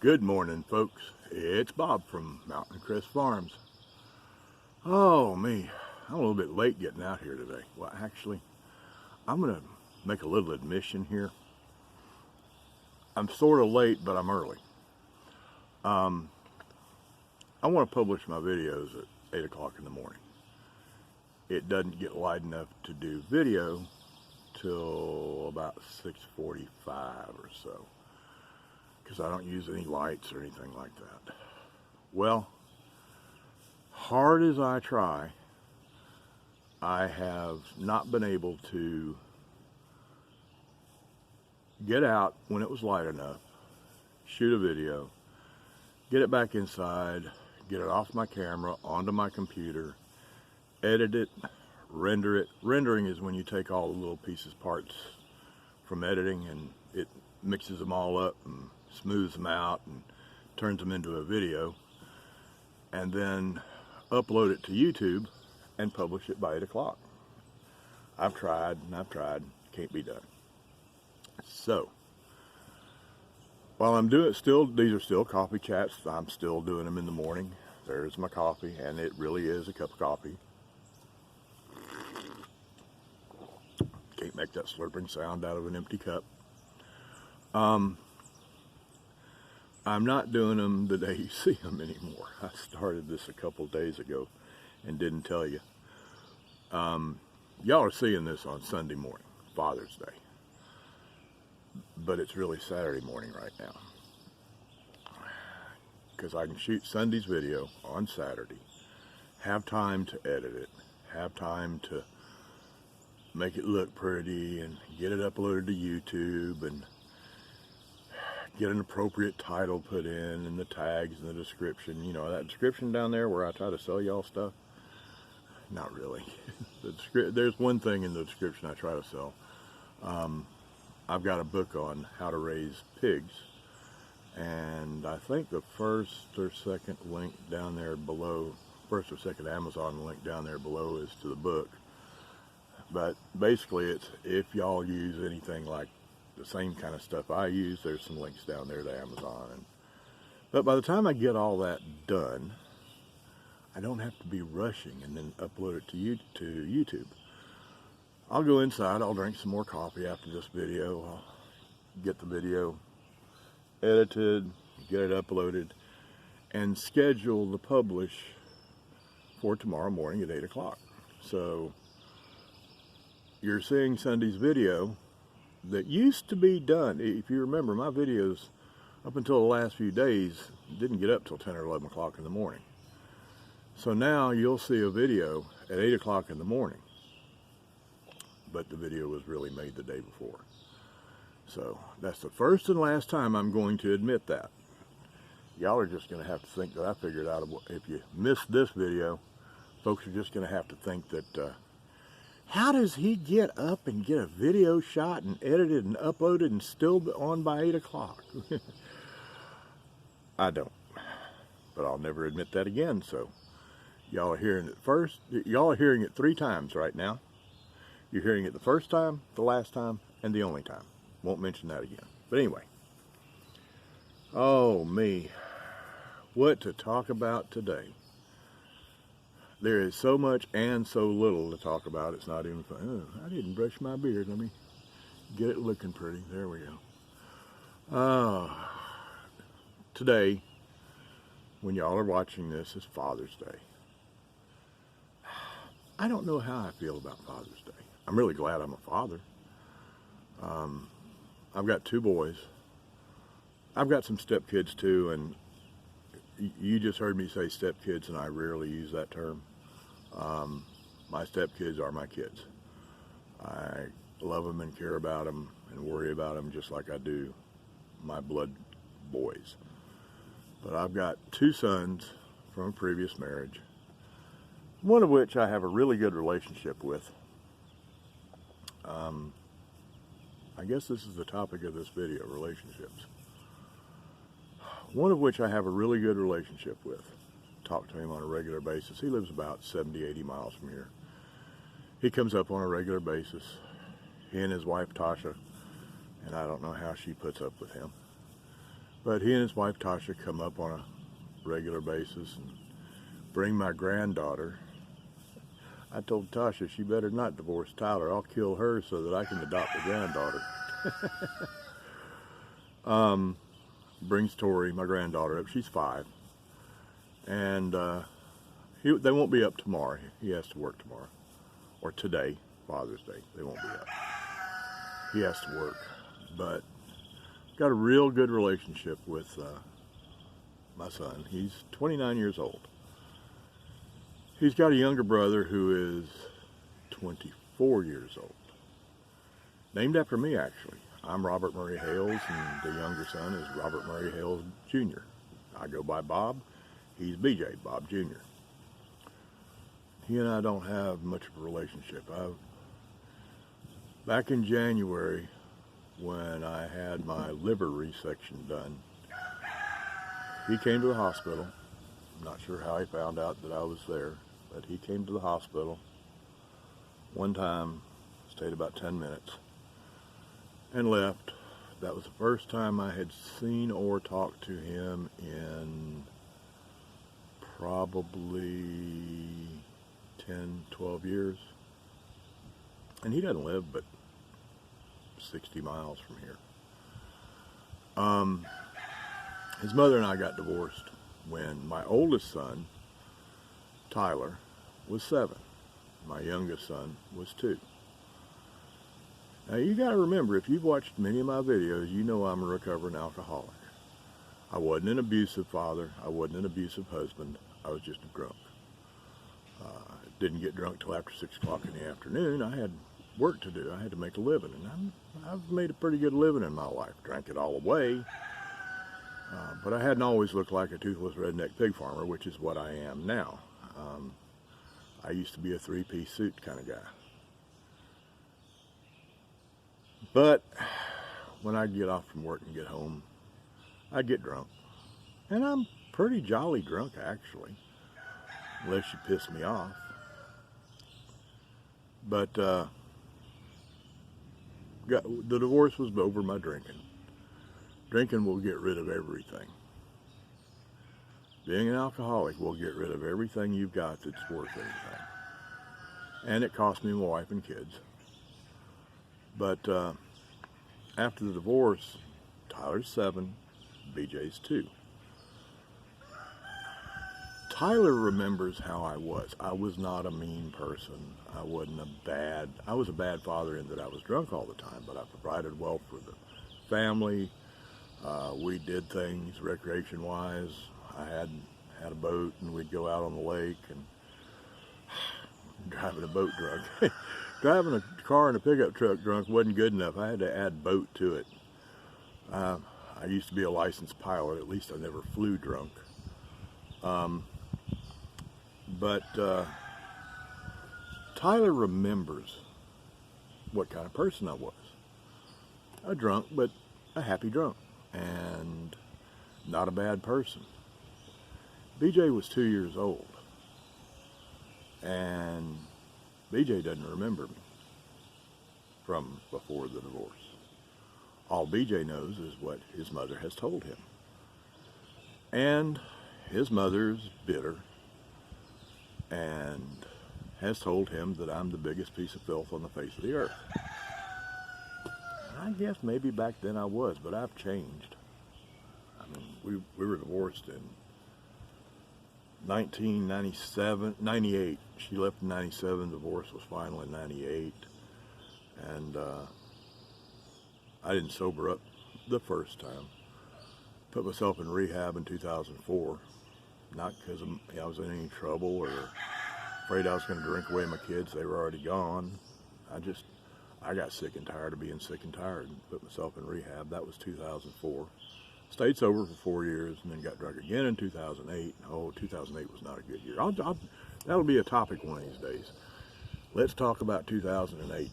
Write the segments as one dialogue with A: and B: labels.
A: Good morning, folks. It's Bob from Mountain Crest Farms. Oh, me. I'm a little bit late getting out here today. Well, actually, I'm going to make a little admission here. I'm sort of late, but I'm early. I want to publish my videos at 8 o'clock in the morning. It doesn't get light enough to do video till about 6:45 or so, because I don't use any lights or anything like that. Well, hard as I try, I have not been able to get out when it was light enough, shoot a video, get it back inside, get it off my camera, onto my computer, edit it, render it. Rendering is when you take all the little pieces, parts from editing, and it mixes them all up and smooths them out and turns them into a video, and then upload it to YouTube and publish it by 8 o'clock. I've tried and I've tried, can't be done. So while I'm doing it, these are still coffee chats. I'm still doing them in the morning. There's my coffee, and it really is a cup of coffee. Can't make that slurping sound out of an empty cup. I'm not doing them the day you see them anymore. I started this a couple days ago and didn't tell you. Y'all are seeing this on Sunday morning, Father's Day. But it's really Saturday morning right now, because I can shoot Sunday's video on Saturday, have time to edit it, have time to make it look pretty and get it uploaded to YouTube and get an appropriate title put in and the tags and the description. You know, that description down there where I try to sell y'all stuff? Not really. There's one thing in the description I try to sell. I've got a book on how to raise pigs, and I think the first or second link down there below, first or second Amazon link down there below is to the book. But basically, it's if y'all use anything like the same kind of stuff I use, there's some links down there to Amazon. But by the time I get all that done, I don't have to be rushing and then upload it to YouTube. I'll go inside, I'll drink some more coffee after this video, I'll get the video edited, get it uploaded, and schedule the publish for tomorrow morning at 8 o'clock. So you're seeing Sunday's video that used to be done. If you remember, my videos up until the last few days didn't get up till 10 or 11 o'clock in the morning. So now you'll see a video at 8 o'clock in the morning, but the video was really made the day before. So that's the first and last time I'm going to admit that. Y'all are just going to have to think that I figured out, if you missed this video, folks are just going to have to think that, how does he get up and get a video shot and edited and uploaded and still on by 8 o'clock? I don't, but I'll never admit that again. So y'all are hearing it first. Y'all are hearing it 3 times right now. You're hearing it the first time, the last time, and the only time. Won't mention that again. But anyway. Oh, me. What to talk about today. There is so much and so little to talk about, it's not even fun. Oh, I didn't brush my beard. Let me get it looking pretty. There we go. Today, when y'all are watching this, is Father's Day. I don't know how I feel about Father's Day. I'm really glad I'm a father. I've got 2 boys. I've got some stepkids too, and you just heard me say stepkids, and I rarely use that term. My stepkids are my kids. I love them and care about them and worry about them just like I do my blood boys. But I've got 2 sons from a previous marriage, one of which I have a really good relationship with. I guess this is the topic of this video, relationships. One of which I have a really good relationship with. Talk to him on a regular basis. He lives about 70, 80 miles from here. He comes up on a regular basis. He and his wife, Tasha, and I don't know how she puts up with him. But he and his wife Tasha come up on a regular basis and bring my granddaughter. I told Tasha she better not divorce Tyler. I'll kill her so that I can adopt a granddaughter. Brings Tori, my granddaughter, up. She's 5. And they won't be up tomorrow. He has to work tomorrow. Or today, Father's Day. They won't be up. He has to work. But got a real good relationship with my son. He's 29 years old. He's got a younger brother who is 24 years old. Named after me, actually. I'm Robert Murray Hayles, and the younger son is Robert Murray Hayles Jr. I go by Bob. He's BJ, Bob Jr. He and I don't have much of a relationship. Back in January, when I had my liver resection done, he came to the hospital. I'm not sure how he found out that I was there, but he came to the hospital one time, stayed about 10 minutes, and left. That was the first time I had seen or talked to him in probably 10, 12 years. And he doesn't live but 60 miles from here. His mother and I got divorced when my oldest son, Tyler, was 7. My youngest son was 2. Now you got to remember, if you've watched many of my videos, you know I'm a recovering alcoholic. I wasn't an abusive father. I wasn't an abusive husband. I was just a drunk. Didn't get drunk till after 6 o'clock in the afternoon. I had work to do. I had to make a living, and I've made a pretty good living in my life. Drank it all away, but I hadn't always looked like a toothless redneck pig farmer, which is what I am now. I used to be a 3-piece suit kind of guy. But when I get off from work and get home, I get drunk. And I'm pretty jolly drunk, actually, unless you piss me off. But the divorce was over my drinking. Drinking will get rid of everything. Being an alcoholic will get rid of everything you've got that's worth anything. And it cost me my wife and kids. But after the divorce, Tyler's 7, BJ's 2. Tyler remembers how I was. I was not a mean person. I was a bad father in that I was drunk all the time, but I provided well for the family. We did things recreation-wise. I had a boat, and we'd go out on the lake, and driving a boat drunk. Driving a car and a pickup truck drunk wasn't good enough. I had to add boat to it. I used to be a licensed pilot. At least I never flew drunk. But Tyler remembers what kind of person I was. A drunk, but a happy drunk, and not a bad person. BJ was 2 years old, and BJ doesn't remember me from before the divorce. All BJ knows is what his mother has told him. And his mother's bitter and has told him that I'm the biggest piece of filth on the face of the earth. I guess maybe back then I was, but I've changed. I mean, we were divorced in 98. She left in 97. Divorce was final in 98. And I didn't sober up the first time. Put myself in rehab in 2004. Not because I was in any trouble or afraid I was going to drink away my kids. They were already gone. I got sick and tired of being sick and tired and put myself in rehab. That was 2004. Stayed sober for 4 years and then got drunk again in 2008. Oh, 2008 was not a good year. That'll be a topic one of these days. Let's talk about 2008.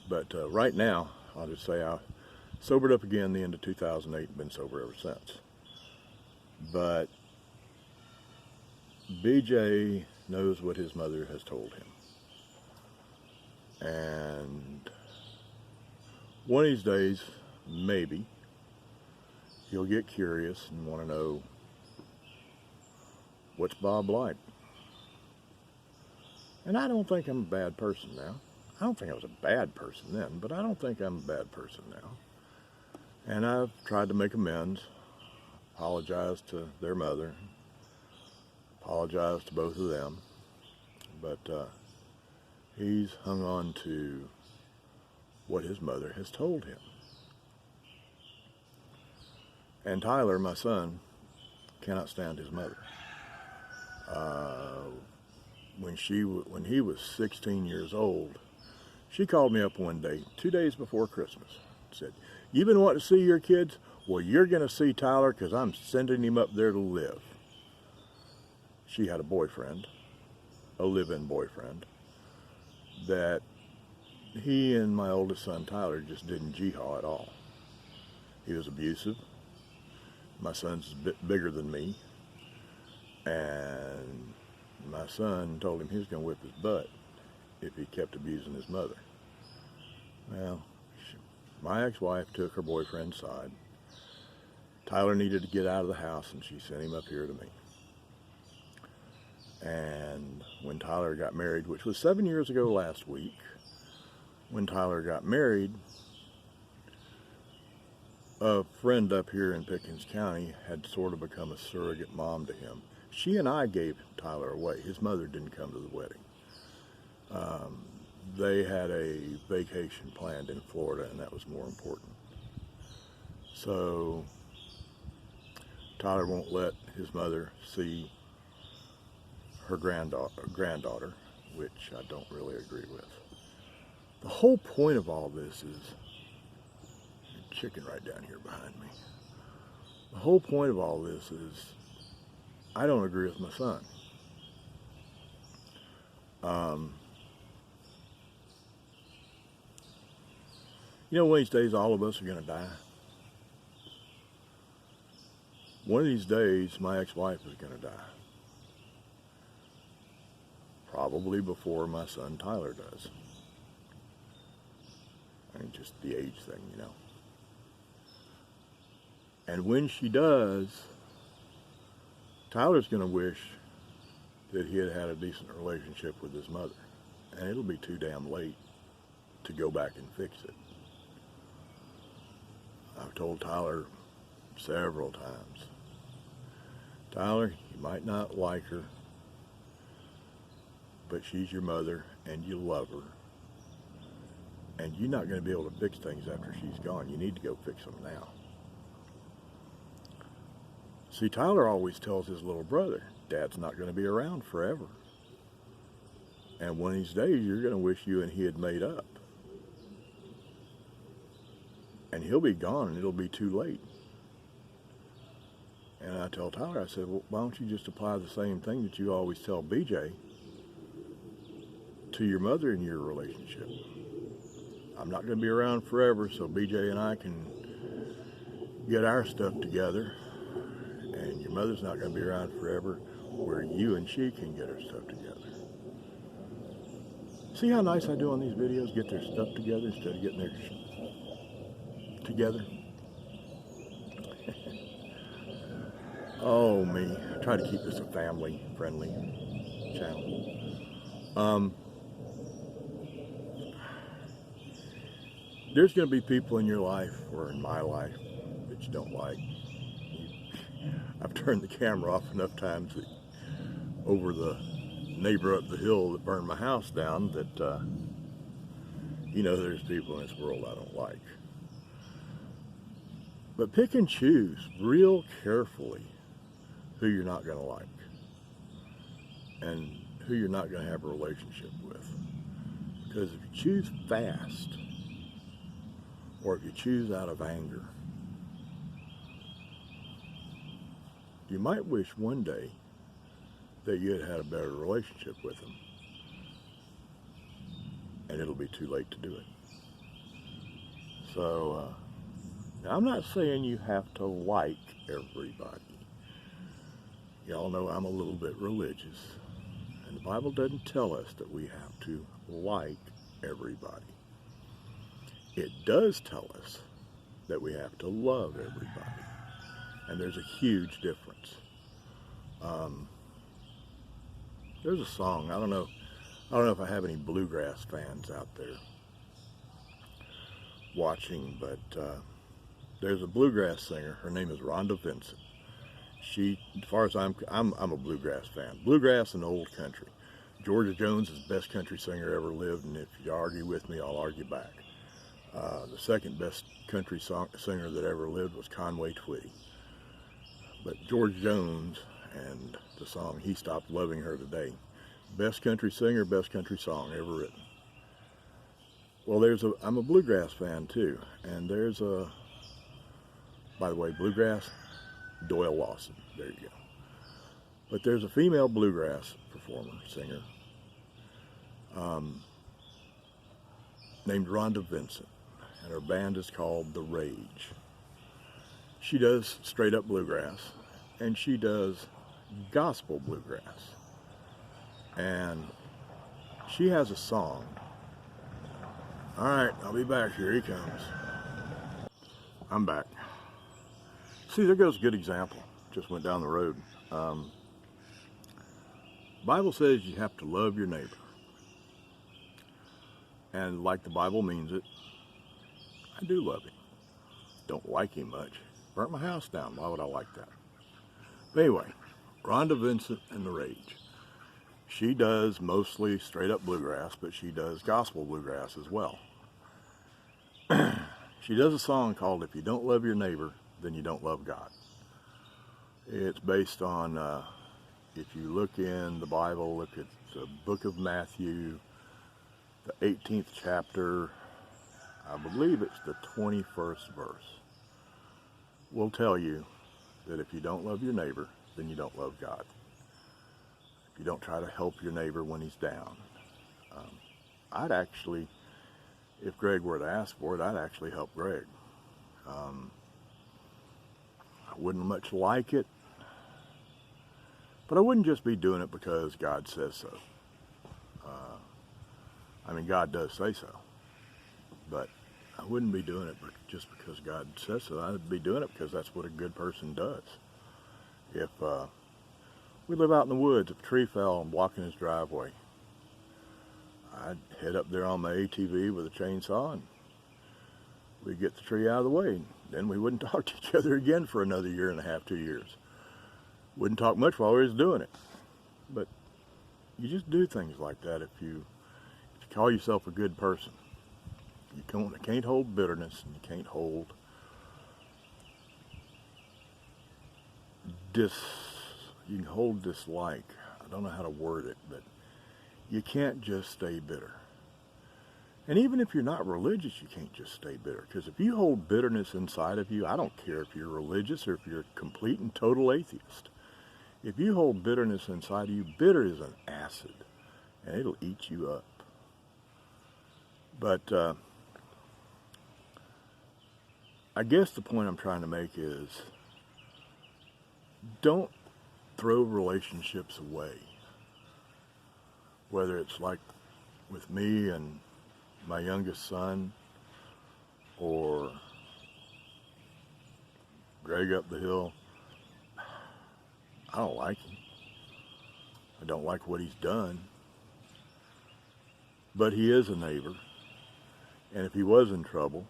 A: But right now, I'll just say I sobered up again the end of 2008 and been sober ever since. But BJ knows what his mother has told him. And one of these days, maybe, he'll get curious and want to know, what's Bob like? And I don't think I'm a bad person now. I don't think I was a bad person then, but I don't think I'm a bad person now. And I've tried to make amends, apologize to their mother, apologize to both of them, but he's hung on to what his mother has told him. And Tyler, my son, cannot stand his mother. When he was 16 years old, she called me up one day, 2 days before Christmas, and said, "You've been wanting to see your kids? Well, you're going to see Tyler because I'm sending him up there to live." She had a boyfriend, a live-in boyfriend, that he and my oldest son, Tyler, just didn't jihad at all. He was abusive. My son's a bit bigger than me, and my son told him he was going to whip his butt if he kept abusing his mother. Well, my ex-wife took her boyfriend's side. Tyler needed to get out of the house, and she sent him up here to me. And when Tyler got married, which was 7 years ago last week, when Tyler got married, a friend up here in Pickens County had sort of become a surrogate mom to him. She and I gave Tyler away. His mother didn't come to the wedding. They had a vacation planned in Florida, and that was more important. So Tyler won't let his mother see her granddaughter, which I don't really agree with. The whole point of all this is, chicken right down here behind me. The whole point of all this is, I don't agree with my son. One of these days all of us are going to die. One of these days my ex-wife is going to die. Probably before my son Tyler does. I mean, just the age thing, And when she does, Tyler's going to wish that he had had a decent relationship with his mother. And it'll be too damn late to go back and fix it. I've told Tyler several times, Tyler, you might not like her, but she's your mother and you love her. And you're not going to be able to fix things after she's gone. You need to go fix them now. See, Tyler always tells his little brother, Dad's not going to be around forever. And one of these days, you're going to wish you and he had made up. And he'll be gone and it'll be too late. And I tell Tyler, I said, well, why don't you just apply the same thing that you always tell BJ to your mother in your relationship? I'm not going to be around forever, so BJ and I can get our stuff together. And your mother's not going to be around forever, where you and she can get her stuff together. See how nice I do on these videos? Get their stuff together instead of getting their together. Oh, me. I try to keep this a family-friendly channel. There's going to be people in your life, or in my life, that you don't like. I've turned the camera off enough times that over the neighbor up the hill that burned my house down that, there's people in this world I don't like. But pick and choose real carefully who you're not going to like and who you're not going to have a relationship with. Because if you choose fast, or if you choose out of anger, you might wish one day that you had had a better relationship with them. And it'll be too late to do it. So, now I'm not saying you have to like everybody. Y'all know I'm a little bit religious. And the Bible doesn't tell us that we have to like everybody. It does tell us that we have to love everybody. and there's a huge difference. There's a song, I don't know if I have any bluegrass fans out there watching, but there's a bluegrass singer. Her name is Rhonda Vincent. She, as far as I'm a bluegrass fan. Bluegrass and old country. Georgia Jones is the best country singer ever lived, and if you argue with me, I'll argue back. The second best country singer that ever lived was Conway Twitty. But George Jones and the song He Stopped Loving Her Today. Best country singer, best country song ever written. Well, I'm a bluegrass fan too, and there's by the way, bluegrass, Doyle Lawson, there you go. But there's a female bluegrass performer, singer, named Rhonda Vincent, and her band is called The Rage. She does straight up bluegrass, and she does gospel bluegrass. And she has a song. All right, I'll be back. Here he comes. I'm back. See, there goes a good example. Just went down the road. Bible says you have to love your neighbor. And like the Bible means it, I do love him. Don't like him much. Burnt my house down. Why would I like that? But anyway, Rhonda Vincent and The Rage. She does mostly straight up bluegrass, but she does gospel bluegrass as well. She does a song called If You Don't Love Your Neighbor, Then You Don't Love God. It's based on, if you look in the Bible, look at the book of Matthew, the 18th chapter, I believe it's the 21st verse, will tell you that if you don't love your neighbor, then you don't love God. If you don't try to help your neighbor when he's down. I'd actually, if Greg were to ask for it, I'd actually help Greg. I wouldn't much like it, but I wouldn't just be doing it because God says so. I mean, God does say so, but I wouldn't be doing it just because God says so. I'd be doing it because that's what a good person does. If we live out in the woods, if a tree fell and blocking his driveway, I'd head up there on my ATV with a chainsaw and we'd get the tree out of the way. Then we wouldn't talk to each other again for another year and a half, 2 years. Wouldn't talk much while we was doing it. But you just do things like that if you call yourself a good person. You can't hold bitterness, and you can't hold you can hold dislike. I don't know how to word it, but you can't just stay bitter. And even if you're not religious, you can't just stay bitter. Because if you hold bitterness inside of you, I don't care if you're religious or if you're a complete and total atheist. If you hold bitterness inside of you, bitter is an acid, and it'll eat you up. But I guess the point I'm trying to make is, don't throw relationships away. Whether it's like with me and my youngest son, or Greg up the hill. I don't like him. I don't like what he's done. But he is a neighbor. And if he was in trouble,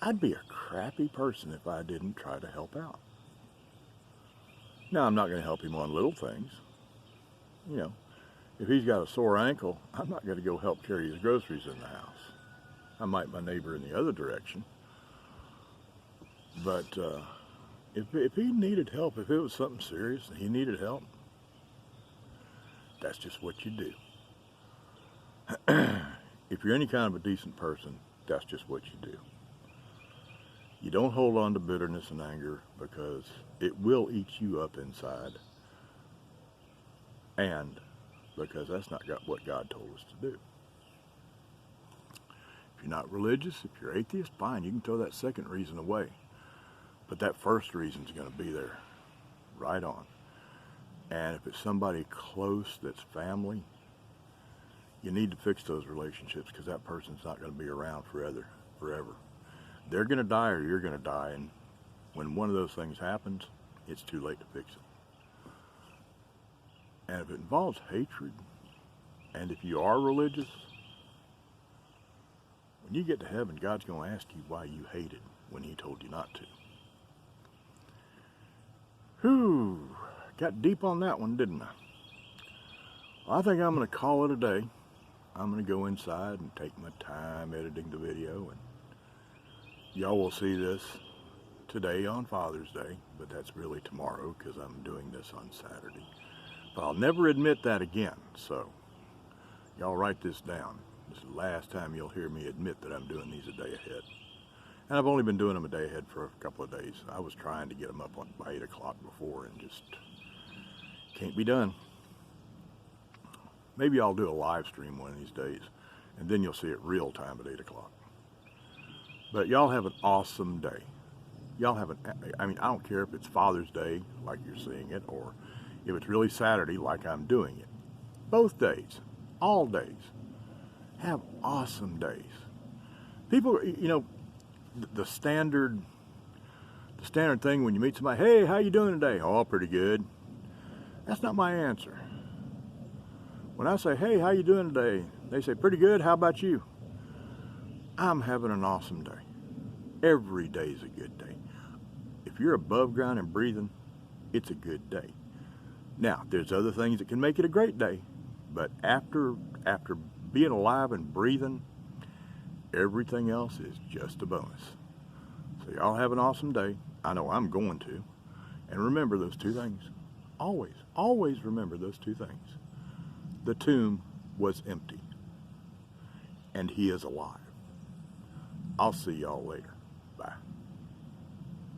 A: I'd be a crappy person if I didn't try to help out. Now, I'm not going to help him on little things. You know, if he's got a sore ankle, I'm not going to go help carry his groceries in the house. I might my neighbor in the other direction. But if he needed help, if it was something serious and he needed help, that's just what you do. If you're any kind of a decent person, that's just what you do. You don't hold on to bitterness and anger because it will eat you up inside. And because that's not what God told us to do. If you're not religious, if you're atheist, fine, you can throw that second reason away. But that first reason's going to be there, right on. And if it's somebody close that's family, you need to fix those relationships because that person's not going to be around forever. They're going to die or you're going to die, and when one of those things happens, it's too late to fix it. And if it involves hatred, and if you are religious, when you get to heaven, God's going to ask you why you hated when he told you not to. Whew, got deep on that one, didn't I? Well, I think I'm going to call it a day. I'm going to go inside and take my time editing the video, and y'all will see this today on Father's Day, but that's really tomorrow because I'm doing this on Saturday. But I'll never admit that again, so y'all write this down. This is the last time you'll hear me admit that I'm doing these a day ahead. And I've only been doing them a day ahead for a couple of days. I was trying to get them up by 8 o'clock before and just can't be done. Maybe I'll do a live stream one of these days, and then you'll see it real time at 8 o'clock. But y'all have an awesome day. Y'all have I don't care if it's Father's Day, like you're seeing it, or if it's really Saturday, like I'm doing it. Both days, all days, have awesome days. People, the standard thing when you meet somebody, hey, how you doing today? Oh, pretty good. That's not my answer. When I say, hey, how you doing today? They say, pretty good. How about you? I'm having an awesome day. Every day is a good day. If you're above ground and breathing, it's a good day. Now, there's other things that can make it a great day, but after being alive and breathing, everything else is just a bonus. So y'all have an awesome day. I know I'm going to. And remember those two things. Always, always remember those two things. The tomb was empty, and he is alive. I'll see y'all later.